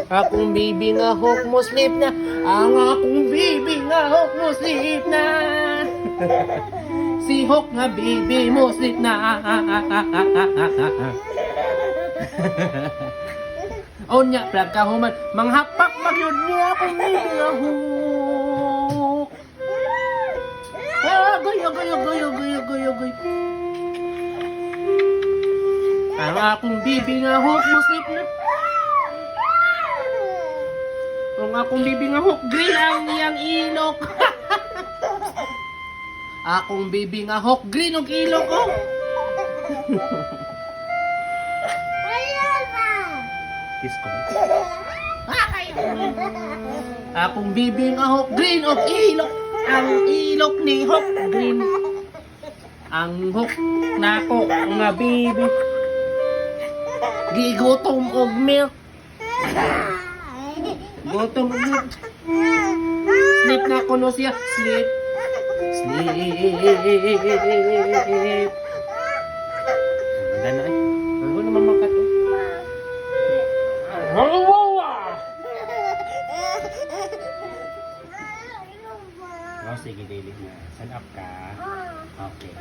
Akong bibi nga hok mo sleep na. Ang akong bibi nga hok mo sleep na. Si hok nga bibi mo sleep na. O nya pagkahuman manghapak magyud niya akong bibi nga hok. Agoy. Ang akong bibi nga hok mo sleep na. Ang akong bibi nga hok green ang iyang ilok. Akong bibi nga hok green ang ilok ko. Kiss ko. Akong bibi nga hok green ang ilok. Ang ilok ni hok green. Ang hok nako nga bibi. Gigutom og milk. Gutom og milk. Sleep na ko no siya. Sleep. Ganda na eh. Ano naman makato? Oh, sige, daily na. Stand up ka. Okay.